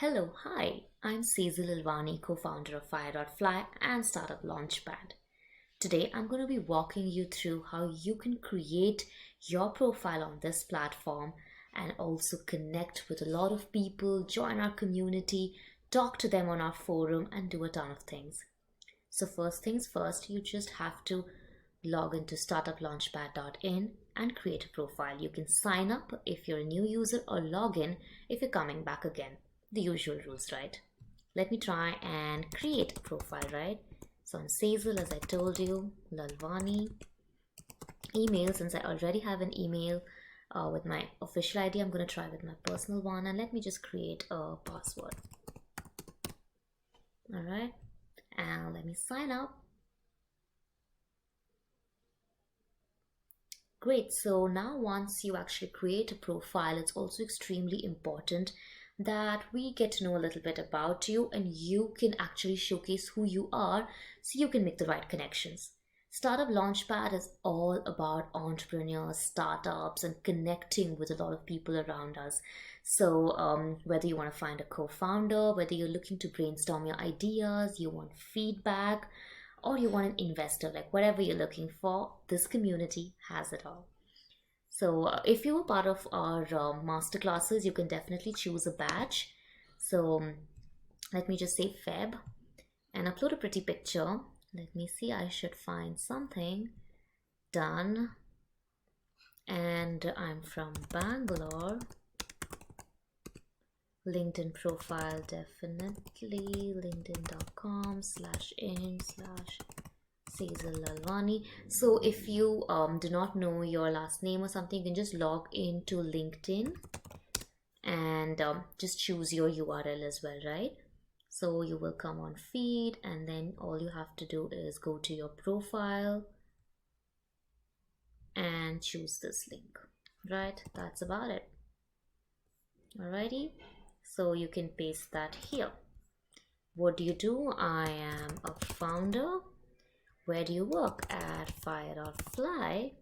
Hello, hi, I'm Cecil Ilvani, co-founder of Fire.fly and startup Launchpad. Today, I'm going to be walking you through how you can create your profile on this platform and also connect with a lot of people, join our community, talk to them on our forum, and do a ton of things. So first things first, you just have to log into startuplaunchpad.in and create a profile. You can sign up if you're a new user or log in if you're coming back again. The usual rules, right? Let me try and create a profile, right? So I'm Cecil, as I told you, Lalvani. Email, since I already have an email with my official ID, I'm going to try with my personal one, and let me just create a password. All right, and let me sign up. Great. So now once you actually create a profile, it's also extremely important that we get to know a little bit about you and you can actually showcase who you are so you can make the right connections. Startup Launchpad is all about entrepreneurs, startups, and connecting with a lot of people around us. So, whether you want to find a co founder, whether you're looking to brainstorm your ideas, you want feedback, or you want an investor, like whatever you're looking for, this community has it all. So if you were part of our masterclasses, you can definitely choose a badge. So let me just say Feb and upload a pretty picture. Let me see, I should find something. Done. And I'm from Bangalore. LinkedIn profile, definitely. linkedin.com/in/Cecil Lalwani. So if you do not know your last name or something, you can just log into LinkedIn and just choose your URL as well, right? So you will come on feed and then all you have to do is go to your profile and choose this link, right? That's about it. Alrighty, so you can paste that here. What do you do? I am a founder. Where do you work? At Fire.fly.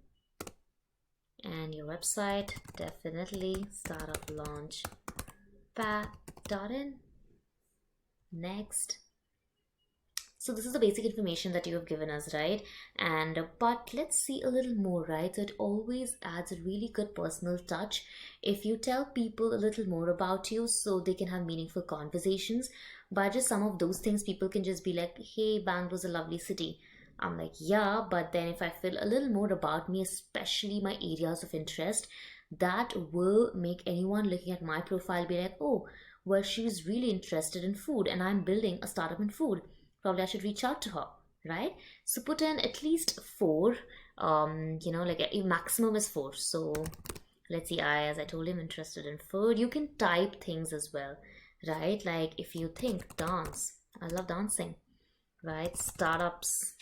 And your website, definitely startuplaunchpad.in. Next. So this is the basic information that you have given us, right? And but let's see a little more, right? So it always adds a really good personal touch if you tell people a little more about you so they can have meaningful conversations. By just some of those things, people can just be like, hey, Bangalore's a lovely city. I'm like, yeah, but then if I feel a little more about me, especially my areas of interest, that will make anyone looking at my profile be like, oh, well, she's really interested in food and I'm building a startup in food. Probably I should reach out to her, right? So put in at least four, like a maximum is four. So let's see, as I told him, interested in food. You can type things as well, right? Like if you think dance, I love dancing, right? Startups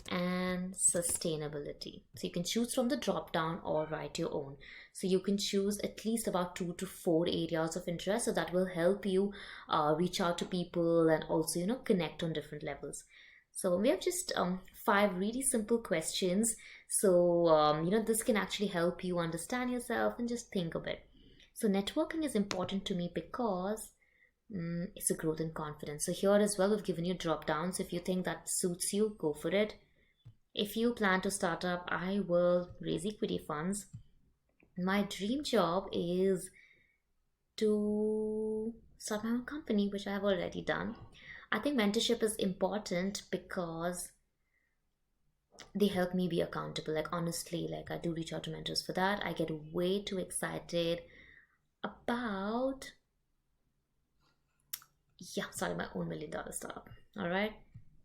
and sustainability. So you can choose from the drop down or write your own. So you can choose at least about 2 to 4 areas of interest. So that will help you reach out to people and also, connect on different levels. So we have just 5 really simple questions. So, this can actually help you understand yourself and just think a bit. So networking is important to me because it's a growth in confidence. So here as well, we've given you drop downs. If you think that suits you, go for it. If you plan to start up, I will raise equity funds. My dream job is to start my own company, which I have already done. I think mentorship is important because they help me be accountable. Like honestly, like I do reach out to mentors for that. I get way too excited about starting my own $1 million startup. All right,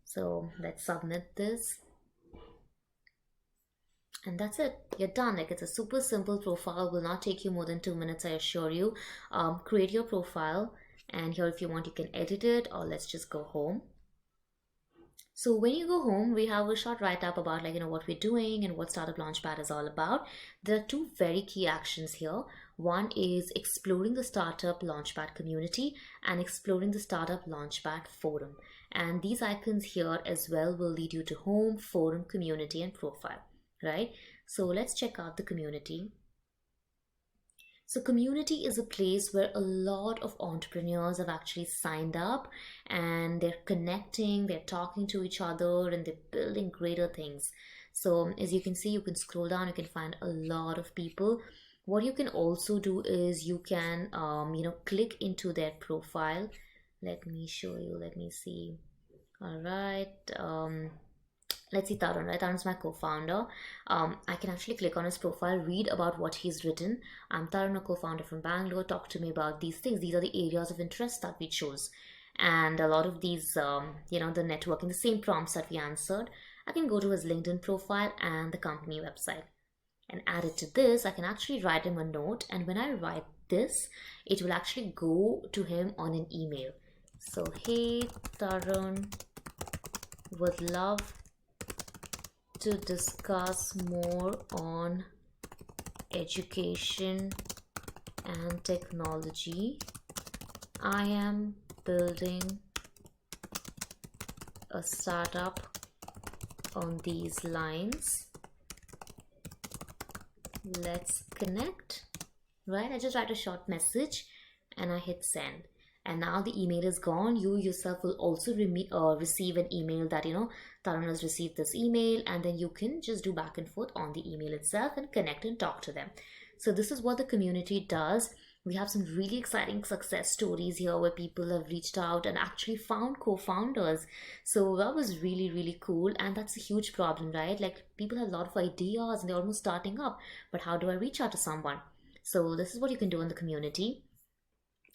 so let's submit this. And that's it, you're done. Like it's a super simple profile, will not take you more than 2 minutes, I assure you. Create your profile, and here if you want you can edit it, or let's just go home. So when you go home, we have a short write-up about what we're doing and what Startup Launchpad is all about. There are 2 very key actions here. One is exploring the Startup Launchpad community and exploring the Startup Launchpad forum. And these icons here as well will lead you to home, forum, community, and profile, right? So let's check out the community. So, community is a place where a lot of entrepreneurs have actually signed up, and they're connecting, they're talking to each other, and they're building greater things. So, as you can see, you can scroll down, you can find a lot of people. What you can also do is you can, click into their profile. Let me show you, let me see. All right. Let's see Tarun, right? Tarun's my co-founder. I can actually click on his profile, read about what he's written. I'm Tarun, a co-founder from Bangalore. Talk to me about these things. These are the areas of interest that we chose. And a lot of these, the networking, the same prompts that we answered, I can go to his LinkedIn profile and the company website. And added to this, I can actually write him a note. And when I write this, it will actually go to him on an email. So, hey, Tarun, would love to discuss more on education and technology. I am building a startup on these lines. Let's connect. Right? I just write a short message and I hit send. And now the email is gone. You yourself will also receive an email that, Tarun has received this email, and then you can just do back and forth on the email itself and connect and talk to them. So this is what the community does. We have some really exciting success stories here where people have reached out and actually found co-founders. So that was really, really cool. And that's a huge problem, right? Like, people have a lot of ideas and they're almost starting up, but how do I reach out to someone? So this is what you can do in the community.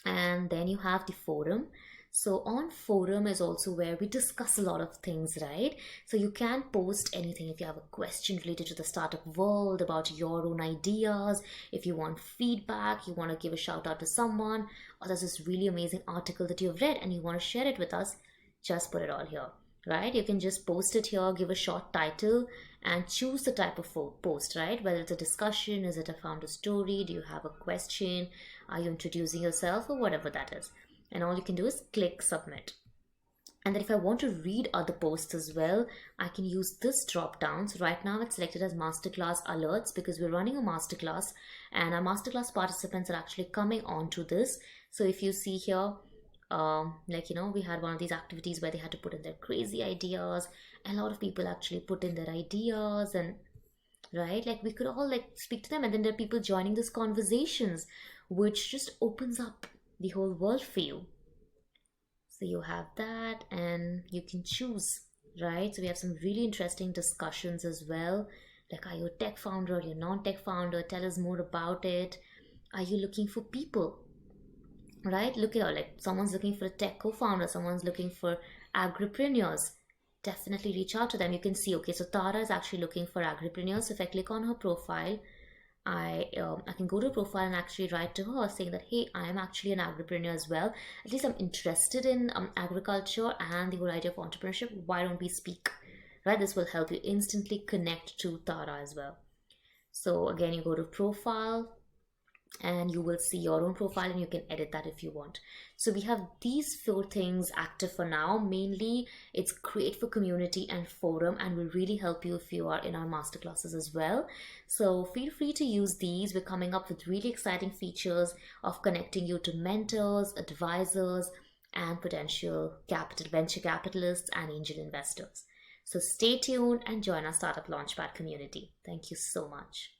And then you have the forum. So on forum is also where we discuss a lot of things, right? So you can post anything. If you have a question related to the startup world, about your own ideas, if you want feedback, you want to give a shout out to someone, or there's this really amazing article that you've read and you want to share it with us, just put it all here, right? You can just post it here, give a short title, and choose the type of post, right? Whether it's a discussion, is it a founder story, do you have a question, are you introducing yourself, or whatever that is. And all you can do is click submit. And then if I want to read other posts as well, I can use this drop down. So right now it's selected as masterclass alerts because we're running a masterclass and our masterclass participants are actually coming on to this. So if you see here, we had one of these activities where they had to put in their crazy ideas. A lot of people actually put in their ideas, and right, like, we could all speak to them, and then there are people joining these conversations, which just opens up the whole world for you. So you have that, and you can choose, right? So we have some really interesting discussions as well. Like, are you a tech founder or you're non-tech founder? Tell us more about it. Are you looking for people? Right? Look here, like, someone's looking for a tech co-founder, someone's looking for agripreneurs. Definitely reach out to them. You can see, okay, so Tara is actually looking for agripreneurs. So if I click on her profile, I can go to her profile and actually write to her saying that, hey, I am actually an agripreneur as well. At least I'm interested in agriculture and the whole idea of entrepreneurship. Why don't we speak? Right? This will help you instantly connect to Tara as well. So again, you go to profile, and you will see your own profile and you can edit that if you want. So we have these 4 things active for now. Mainly it's great for community and forum, and will really help you if you are in our masterclasses as well. So feel free to use these. We're coming up with really exciting features of connecting you to mentors, advisors, and potential venture capitalists and angel investors. So stay tuned and join our Startup Launchpad community. Thank you so much.